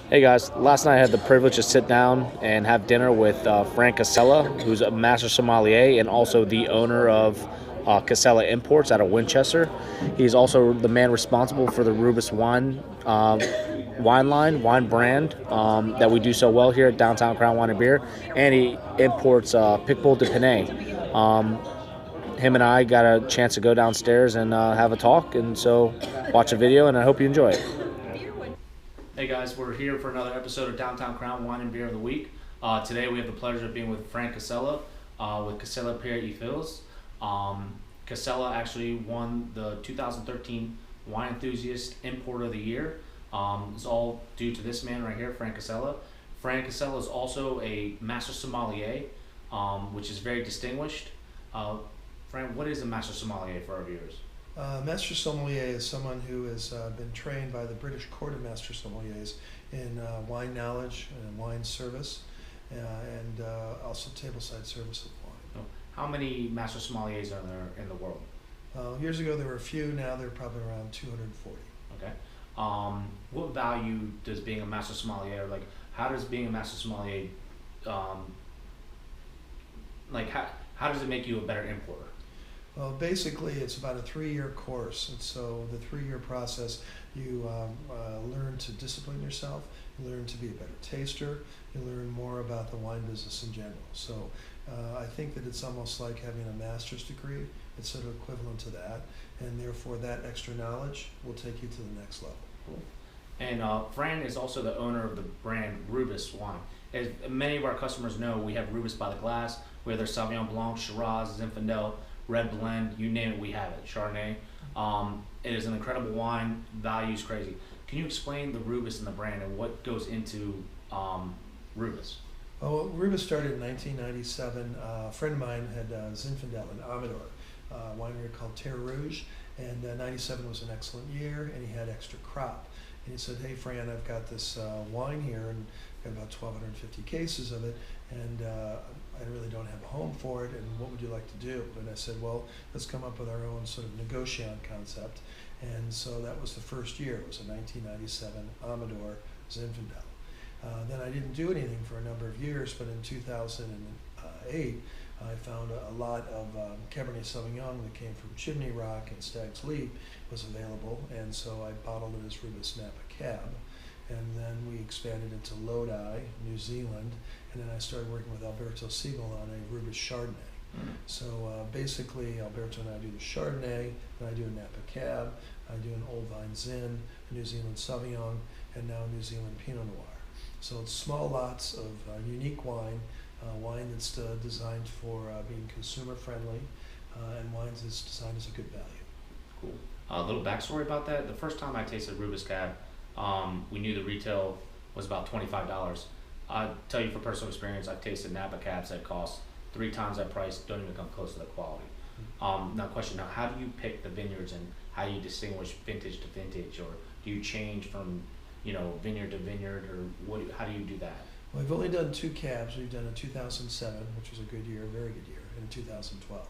Hey guys, last night I had the privilege to sit down and have dinner with Fran Kysela, who's a master sommelier and also the owner of Kysela Imports out of Winchester. He's also the man responsible for the Rubus wine brand that we do so well here at Downtown Crown Wine and Beer, and he imports Picpoul de Pinet. Him and I got a chance to go downstairs and have a talk, and so watch a video, and I hope you enjoy it. Hey guys, we're here for another episode of Downtown Crown Wine and Beer of the Week. Today we have the pleasure of being with Fran Kysela with Kysela Pierre Yves. Kysela actually won the 2013 Wine Enthusiast Importer of the Year. It's all due to this man right here, Fran Kysela. Fran Kysela is also a Master Sommelier, which is very distinguished. Fran, what is a Master Sommelier for our viewers? Master Sommelier is someone who has been trained by the British Court of Master Sommeliers in wine knowledge and wine service, and also tableside service of wine. How many Master Sommeliers are there in the world? Years ago there were a few, now there are probably around 240. Okay. What value does being a Master Sommelier, like how does being a Master Sommelier, how does it make you a better importer? Well, basically, it's about a 3-year course, and so the 3-year process, you learn to discipline yourself, you learn to be a better taster, you learn more about the wine business in general. So I think that it's almost like having a master's degree. It's sort of equivalent to that, and therefore that extra knowledge will take you to the next level. Cool. And Fran is also the owner of the brand Rubus Wine. As many of our customers know, we have Rubus by the glass, we have their Sauvignon Blanc, Shiraz, Zinfandel, Red Blend, you name it, we have it. Chardonnay. It is an incredible wine. Value's crazy. Can you explain the Rubus and the brand and what goes into Rubus? Well, Rubus started in 1997. A friend of mine had Zinfandel in Amador, a winery called Terre Rouge, and 97 was an excellent year, and he had extra crop. And he said, "Hey, Fran, I've got this wine here, and I've got about 1,250 cases of it, and I really don't have a home for it, and what would you like to do?" And I said, "Well, let's come up with our own sort of negotiant concept." And so that was the first year. It was a 1997 Amador Zinfandel. Then I didn't do anything for a number of years, but in 2008, I found a lot of Cabernet Sauvignon that came from Chimney Rock and Stag's Leap was available, and so I bottled it as Rubus Napa Cab. And then we expanded into Lodi, New Zealand, and then I started working with Alberto Siegel on a Rubus Chardonnay. So basically, Alberto and I do the Chardonnay, and I do a Napa Cab, I do an Old Vine Zin, a New Zealand Sauvignon, and now New Zealand Pinot Noir. So it's small lots of unique wine, wine that's designed for being consumer friendly, and wines that's designed as a good value. Cool. A little backstory about that. The first time I tasted Rubus Cab, we knew the retail was about $25. I tell you from personal experience, I've tasted Napa Cabs that cost 3 times that price, don't even come close to the quality. Now question, how do you pick the vineyards and how do you distinguish vintage to vintage, or do you change from vineyard to vineyard, or how do you do that? Well, we've only done 2 cabs. We've done a 2007, which was a good year, a very good year, and a 2012.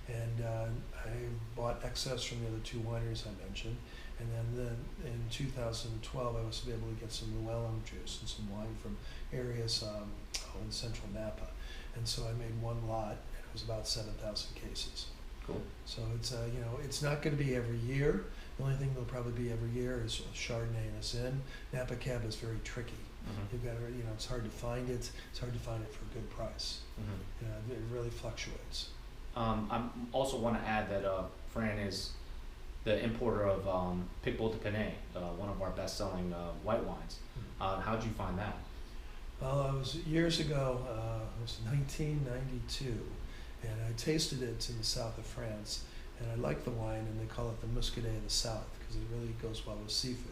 And I bought excess from the other 2 wineries I mentioned, and then in 2012 I was able to get some Llewellyn juice and some wine from areas in central Napa, and so I made one lot, and it was about 7,000 cases. Cool. So it's it's not going to be every year. The only thing that'll probably be every year is a Chardonnay and a Zin. Napa Cab is very tricky. You've got to, it's hard to find it. It's hard to find it for a good price. It really fluctuates. I also want to add that Fran is the importer of Picpoul de Pinet, one of our best-selling white wines. How did you find that? Well, it was years ago. It was 1992, and I tasted it in the south of France, and I liked the wine, and they call it the Muscadet of the South because it really goes well with seafood.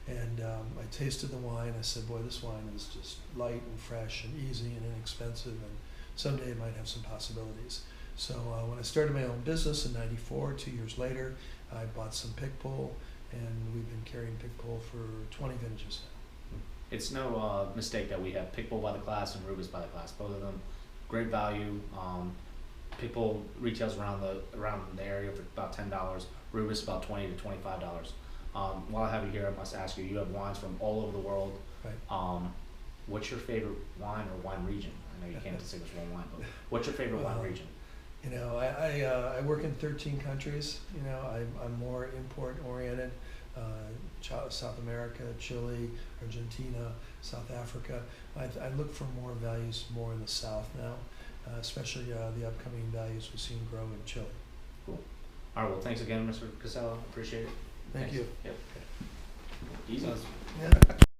And I tasted the wine. I said, "Boy, this wine is just light and fresh and easy and inexpensive, and someday it might have some possibilities." So when I started my own business in '94, 2 years later, I bought some Picpoul, and we've been carrying Picpoul for 20 vintages now. It's no mistake that we have Picpoul by the glass and Rubus by the glass. Both of them great value. Picpoul retails around the area for about $10. Rubus about $20 to $25. While I have you here, I must ask you. You have wines from all over the world. Right. What's your favorite wine or wine region? I know you can't distinguish one wine, but what's your favorite wine region? You know, I work in 13 countries. You know, I'm more import oriented. South America, Chile, Argentina, South Africa. I look for more values more in the South now, especially the upcoming values we've seen grow in Chile. Cool. All right. Well, thanks again, Mr. Kysela. Appreciate it. Thank Thanks. you. Yep. Easy. Yeah.